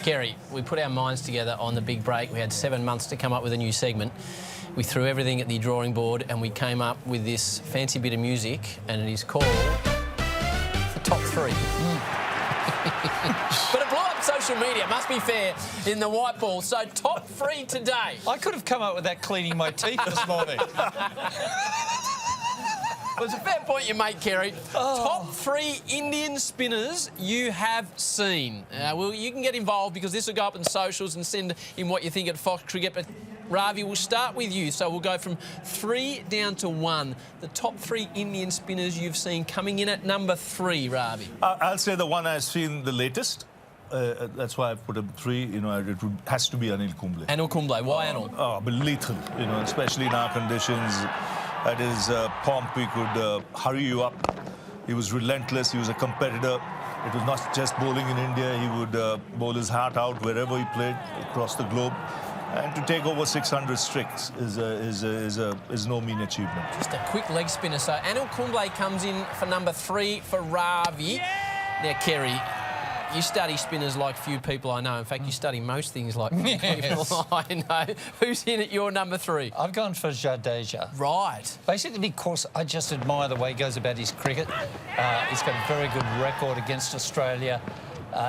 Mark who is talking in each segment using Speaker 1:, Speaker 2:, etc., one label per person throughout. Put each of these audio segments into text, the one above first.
Speaker 1: Kerry, we put our minds together on the big break. We had 7 months to come up with a new segment. We threw everything at the drawing board and we came up with this fancy bit of music, and it is called The Top Three. But it blew up social media, must be fair, in the white ball. So top three today.
Speaker 2: I could have come up with that cleaning my teeth this morning.
Speaker 1: Well, it's a fair point you make, Kerry. Top three Indian spinners you have seen. Well, you can get involved because this will go up in socials and send in what you think at Fox Cricket. But Ravi, we'll start with you. So we'll go from 3 down to 1. The top three Indian spinners you've seen coming in at number 3, Ravi.
Speaker 3: I'll say the one I've seen the latest. That's why I put him 3. You know, has to be Anil Kumble.
Speaker 1: Anil Kumble. Why Anil?
Speaker 3: Oh, but lethal. You know, especially in our conditions. At his pomp, he could hurry you up. He was relentless. He was a competitor. It was not just bowling in India. He would bowl his heart out wherever he played across the globe. And to take over 600 strikes is no mean achievement.
Speaker 1: Just a quick leg spinner. So Anil Kumble comes in for number 3 for Ravi. Yeah! Now, Kerry, you study spinners like few people I know. In fact, you study most things like few people I know. Who's in at your number 3?
Speaker 2: I've gone for Jadeja.
Speaker 1: Right.
Speaker 2: Basically because I just admire the way he goes about his cricket. He's got a very good record against Australia.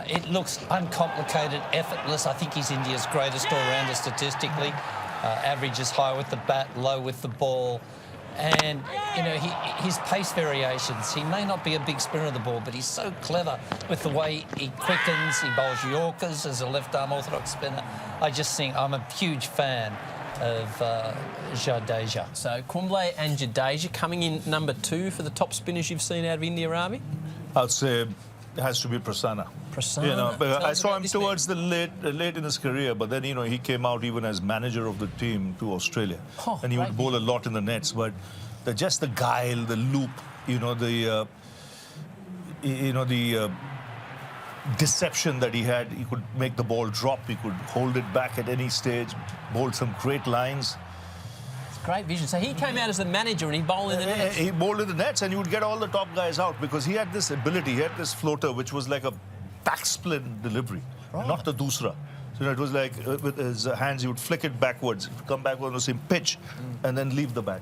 Speaker 2: It looks uncomplicated, effortless. I think he's India's greatest all-rounder statistically. Averages high with the bat, low with the ball. And, you know, his pace variations, he may not be a big spinner of the ball, but he's so clever with the way he quickens. He bowls Yorkers as a left-arm orthodox spinner. I just think I'm a huge fan of Jadeja.
Speaker 1: So Kumble and Jadeja coming in number 2 for the top spinners you've seen out of India, Ravi?
Speaker 3: I'd say it has to be Prasanna.
Speaker 1: Prasanna.
Speaker 3: You know, I saw him towards the late in his career, but then, you know, he came out even as manager of the team to Australia.
Speaker 1: Oh,
Speaker 3: and he would bowl a lot in the nets, but just the guile, the loop, you know, the deception that he had. He could make the ball drop. He could hold it back at any stage, bowled some great lines.
Speaker 1: Great vision. So he came out as the manager and he bowled in the nets.
Speaker 3: He bowled in the nets and he would get all the top guys out because he had this ability. He had this floater which was like a backspin delivery, not the dusra. So it was like with his hands he would flick it backwards, come back on the same pitch and then leave the bat,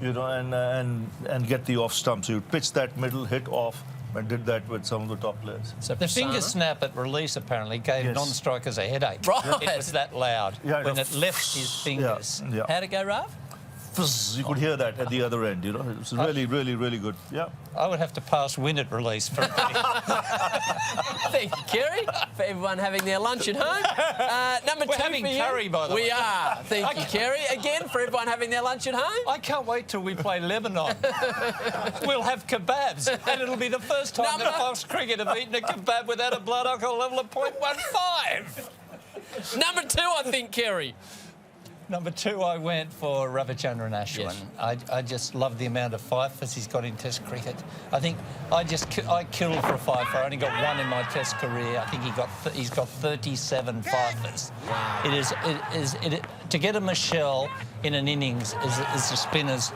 Speaker 3: you know, and get the off stump. So you'd pitch that middle, hit off, and did that with some of the top players.
Speaker 2: So the finger snap at release apparently gave non-strikers a headache.
Speaker 1: Right.
Speaker 2: It was that loud when it left his fingers.
Speaker 3: Yeah.
Speaker 1: How'd it go, Rav?
Speaker 3: You could hear that at the other end, you know. It was really, really, really good. Yeah.
Speaker 2: I would have to pass win at release for
Speaker 1: Thank you, Kerry, for everyone having their lunch at home. Number 2
Speaker 2: We're having
Speaker 1: for you.
Speaker 2: curry, by the way.
Speaker 1: We are. Thank you, Kerry. Again, for everyone having their lunch at home.
Speaker 2: I can't wait till we play Lebanon. We'll have kebabs, and it'll be the first time that Fox Cricket have eaten a kebab without a blood alcohol level of 0.15.
Speaker 1: Number 2, I think, Kerry.
Speaker 2: Number 2, I went for Ravichandran Ashwin.
Speaker 1: Yes.
Speaker 2: I just love the amount of fifers he's got in Test cricket. I think I killed for a fifer. I only got 1 in my Test career. I think he's got 37 fifers.
Speaker 1: Wow.
Speaker 2: To get a Michelle in an innings is the spinner's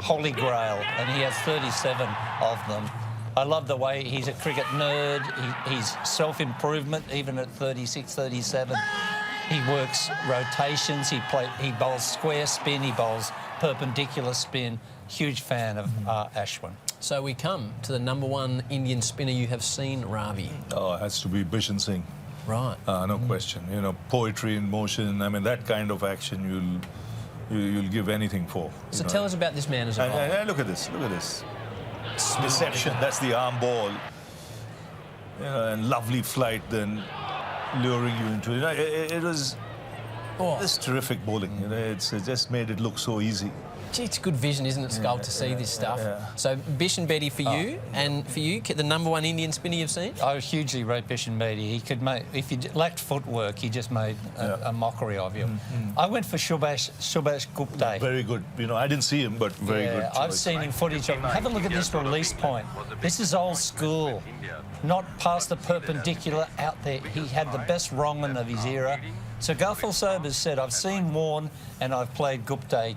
Speaker 2: holy grail, and he has 37 of them. I love the way he's a cricket nerd. He's self-improvement, even at 36, 37. He works rotations. He bowls square spin. He bowls perpendicular spin. Huge fan of Ashwin.
Speaker 1: So we come to the number 1 Indian spinner you have seen, Ravi.
Speaker 3: Oh, it has to be Bishan Singh.
Speaker 1: Right.
Speaker 3: No question. You know, poetry in motion. I mean, that kind of action you'll give anything for.
Speaker 1: So tell us about this man as a bowler.
Speaker 3: And look at this. Look at this. Deception. That's the arm ball. You know, and lovely flight. Then luring you into it. You know, it was just terrific bowling. You know, it just made it look so easy.
Speaker 1: Gee, it's good vision, isn't it, Skull, to see this stuff?
Speaker 3: Yeah.
Speaker 1: So Bishan Bedi for you, and for you, the number 1 Indian spinner you've seen?
Speaker 2: I hugely rate Bishan Bedi. He could make, if he lacked footwork, he just made a mockery of you. I went for Subhash Gupta.
Speaker 3: Very good. You know, I didn't see him, but very good choice.
Speaker 2: I've seen him footage of him. Have a look at this release point. This is old school. Not past the perpendicular, out there. He had the best wrongman of his era. So Gafal Sobers said, I've seen Warne and I've played Gupta.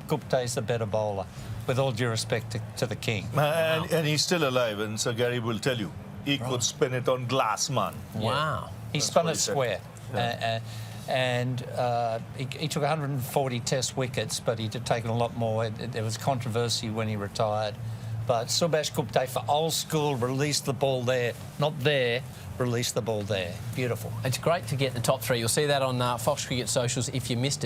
Speaker 2: Gupta's the better bowler, with all due respect to the king.
Speaker 3: And he's still alive, and Sir Gary will tell you, he could spin it on glass, man.
Speaker 1: Wow.
Speaker 2: He spun it square. He took 140 Test wickets, but he'd have taken a lot more. There was controversy when he retired. But Subhash Gupta, for old school, released the ball there, not there, released the ball there. Beautiful.
Speaker 1: It's great to get the top three. You'll see that on Fox Cricket socials if you missed it.